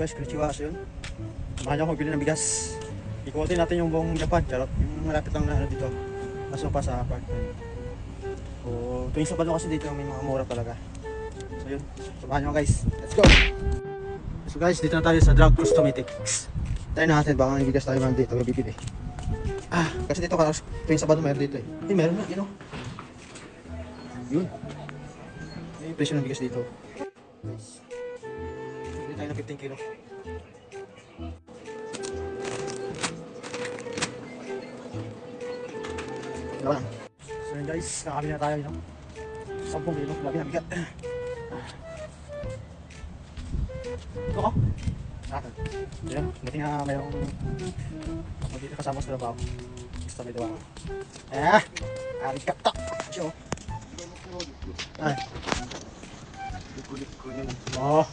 guys, konnichiwa. So yun, samahan niyo ako magbili ng bigas. Ikutin natin yung buong Japan, charot. Yung malapit lang na dito. Mas pa sa apartment. O tuwing Sabado kasi dito may mga mura talaga. So yun, samahan niyo guys. Let's go! So guys, dito na tayo sa Drug Cosmetics. Tayo natin, baka may bigas tayo man dito, bibili. Kasi dito tuwing Sabado mayroon dito eh. Meron na, yun o. Yun. May presyo ng bigas dito. Guys, bibili tayo ng 15 kilo. Diba lang? So yun guys, kakabili na tayo yun. 10 kilo, labi na bigat. Ito ko? Nakakal. So yun, buti nga mayroong dito kasama sa trabaho. Gusto may diwa. Arigato! Siyo. Ay. Oh.